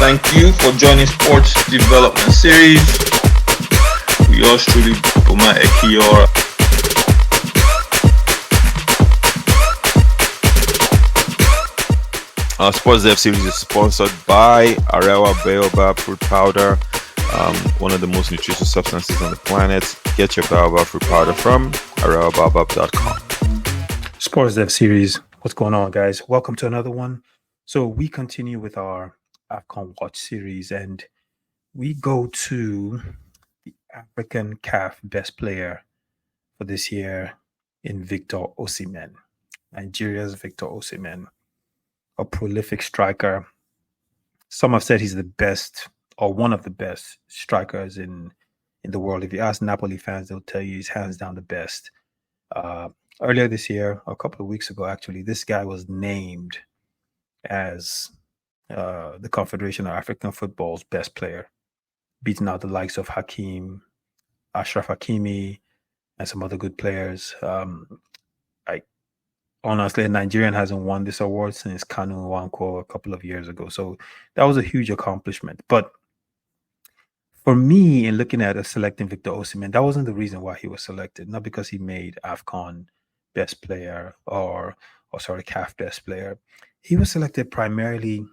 Thank you for joining Sports Development Series. We yours truly, Boma Ekiora. Our Sports Dev series is sponsored by Arewa Baobab Fruit Powder, one of the most nutritious substances on the planet. Get your Baobab Fruit Powder from arewabaobab.com. Sports Dev series. What's going on, guys? Welcome to another one. So we continue with our AFCON watch series, and we go to the African CAF Best Player for this year in Victor Osimhen, Nigeria's Victor Osimhen, a prolific striker. Some have said he's the best or one of the best strikers in the world. If you ask Napoli fans, they'll tell you he's hands down the best. Earlier this year, a couple of weeks ago, actually, this guy was named as the Confederation of African Football's best player, beating out the likes of Ashraf Hakimi, and some other good players. Honestly, a Nigerian hasn't won this award since Kanu Nwankwo a couple of years ago. So that was a huge accomplishment. But for me, in looking at selecting Victor Osimhen, that wasn't the reason why he was selected. Not because he made AFCON Best Player or CAF Best Player. He was selected primarily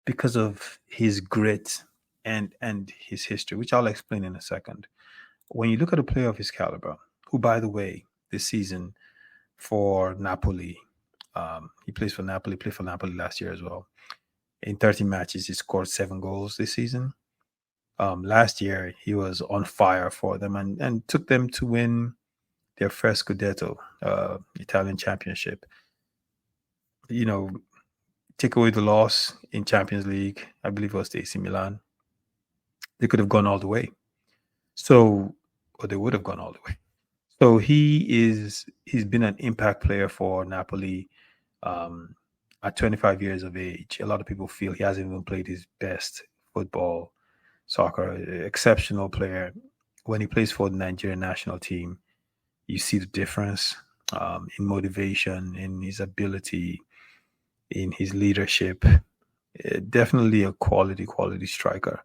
because of his grit and his history, which I'll explain in a second. When you look at a player of his caliber, who, by the way, this season for Napoli, he plays for Napoli, played for Napoli last year as well. In 30 matches, he scored 7 goals this season. Last year, he was on fire for them and took them to win their first Scudetto, Italian championship. You know, take away the loss in Champions League, I believe it was to AC Milan, they could have gone all the way. Or they would have gone all the way. So he's been an impact player for Napoli at 25 years of age. A lot of people feel he hasn't even played his best football, soccer. Exceptional player. When he plays for the Nigerian national team, you see the difference in motivation, in his ability, in his leadership. Definitely a quality striker.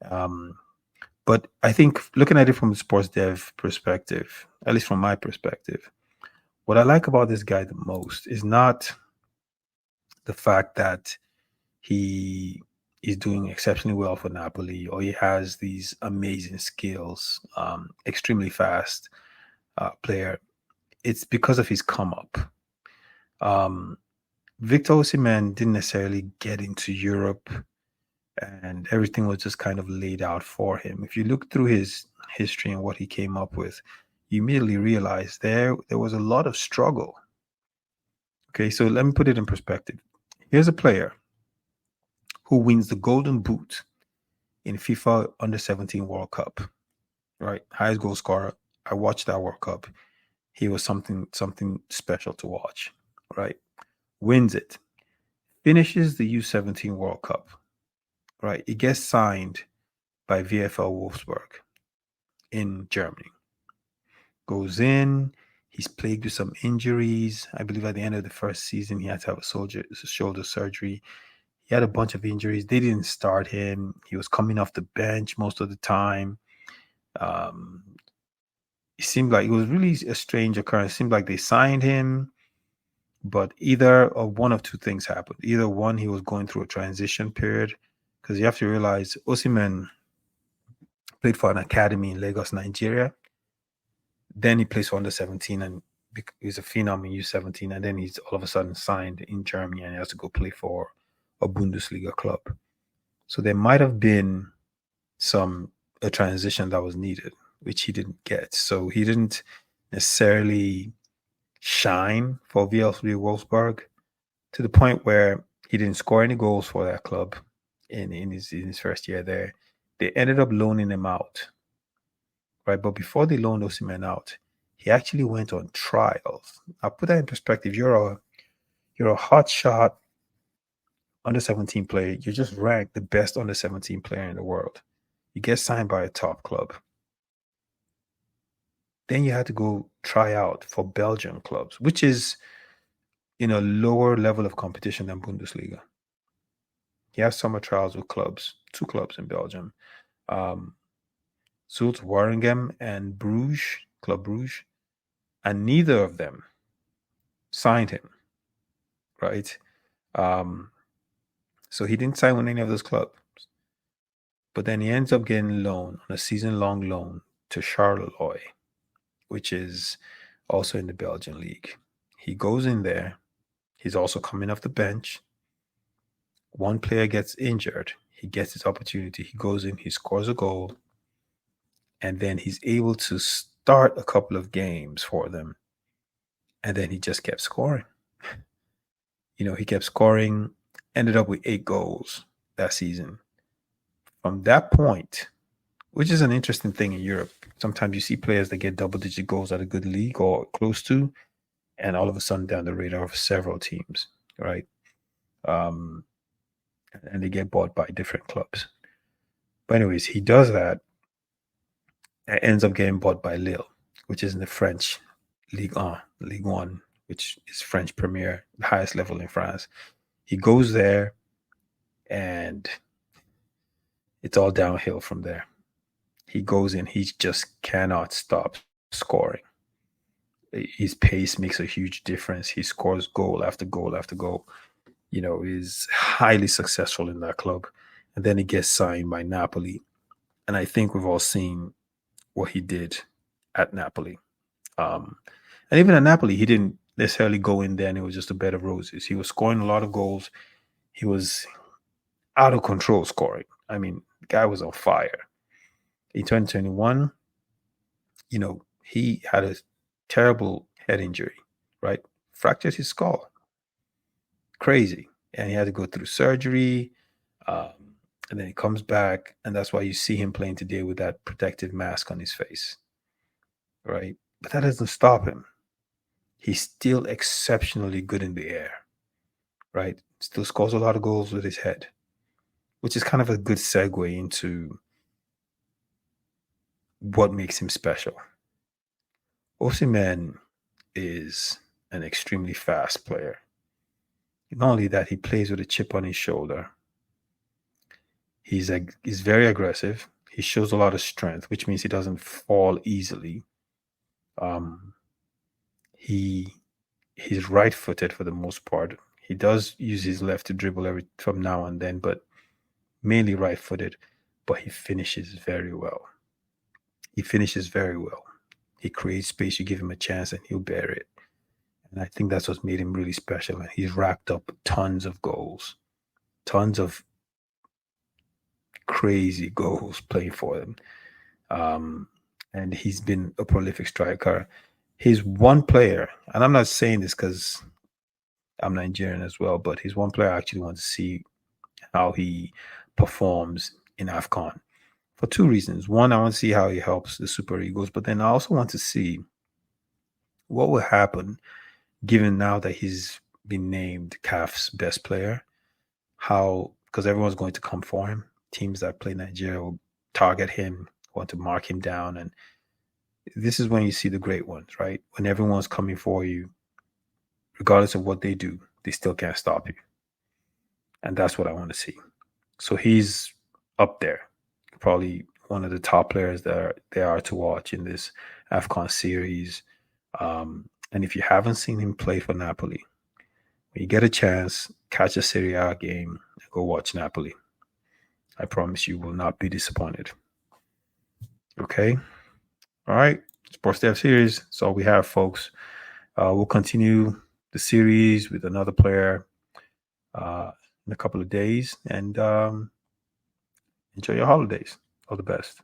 But I think looking at it from the sports dev perspective, at least from my perspective, what I like about this guy the most is not the fact that he is doing exceptionally well for Napoli or he has these amazing skills, extremely fast player. It's because of his come up. Victor Osimhen didn't necessarily get into Europe, and everything was just kind of laid out for him. If you look through his history and what he came up with, you immediately realize there was a lot of struggle. Okay, so let me put it in perspective. Here's a player who wins the Golden Boot in FIFA Under-17 World Cup, right? Highest goal scorer. I watched that World Cup. He was something special to watch, right? Wins it. Finishes the U17 World Cup. Right, he gets signed by VfL Wolfsburg in Germany. Goes in, he's plagued with some injuries. I believe at the end of the first season, he had to have a shoulder surgery. He had a bunch of injuries. They didn't start him. He was coming off the bench most of the time. It seemed like it was really a strange occurrence. It seemed like they signed him, but either one of two things happened. Either one, he was going through a transition period. Because you have to realize Osimhen played for an academy in Lagos, Nigeria. Then he plays for Under-17 and he's a phenom in U17. And then he's all of a sudden signed in Germany and he has to go play for a Bundesliga club. So there might have been a transition that was needed, which he didn't get. So he didn't necessarily shine for VfL Wolfsburg to the point where he didn't score any goals for that club. In his first year there, they ended up loaning him out, right? But before they loaned Osimhen out, he actually went on trials. I'll put that in perspective. You're a hot shot Under-17 player. You're just ranked the best Under-17 player in the world. You get signed by a top club. Then you had to go try out for Belgian clubs, which is in a lower level of competition than Bundesliga. He has summer trials with clubs, 2 clubs in Belgium, Zulte Waregem and Club Bruges, and neither of them signed him, right? So he didn't sign with any of those clubs. But then he ends up getting loan on a season-long loan to Charleroi, which is also in the Belgian league. He goes in there. He's also coming off the bench. One player gets injured. He gets his opportunity. He goes in, he scores a goal, and then he's able to start a couple of games for them. And then he just kept scoring. He kept scoring, ended up with 8 goals that season. From that point, which is an interesting thing in Europe, sometimes you see players that get double-digit goals at a good league or close to, and all of a sudden down the radar of several teams, right? And they get bought by different clubs. But anyways, he does that and ends up getting bought by Lille, which is in the French Ligue 1, which is French Premier, the highest level in France. He goes there, and it's all downhill from there. He goes in, he just cannot stop scoring. His pace makes a huge difference. He scores goal after goal after goal. Is highly successful in that club. And then he gets signed by Napoli. And I think we've all seen what he did at Napoli. And even at Napoli, he didn't necessarily go in there and it was just a bed of roses. He was scoring a lot of goals. He was out of control scoring. I mean, the guy was on fire. In 2021, he had a terrible head injury, right? Fractured his skull. Crazy. And he had to go through surgery. And then he comes back. And that's why you see him playing today with that protective mask on his face, right? But that doesn't stop him. He's still exceptionally good in the air, right? Still scores a lot of goals with his head, which is kind of a good segue into what makes him special. Osimhen is an extremely fast player. Not only that, he plays with a chip on his shoulder. He's very aggressive. He shows a lot of strength, which means he doesn't fall easily. He's right-footed for the most part. He does use his left to dribble from now and then, but mainly right-footed. But he finishes very well. He creates space. You give him a chance, and he'll bear it. And I think that's what's made him really special. And he's racked up tons of goals, tons of crazy goals playing for them. And he's been a prolific striker. He's one player, and I'm not saying this because I'm Nigerian as well, but he's one player I actually want to see how he performs in AFCON for 2 reasons. One, I want to see how he helps the Super Eagles, but then I also want to see what will happen given now that he's been named CAF's Best Player, because everyone's going to come for him. Teams that play Nigeria will target him, want to mark him down, and this is when you see the great ones, right? When everyone's coming for you, regardless of what they do, they still can't stop you. And that's what I want to see. So he's up there, probably one of the top players that they are to watch in this AFCON series. And if you haven't seen him play for Napoli, when you get a chance, catch a Serie A game and go watch Napoli. I promise you will not be disappointed. Okay? All right. Sports Dev Series. That's all we have, folks. We'll continue the series with another player in a couple of days. And enjoy your holidays. All the best.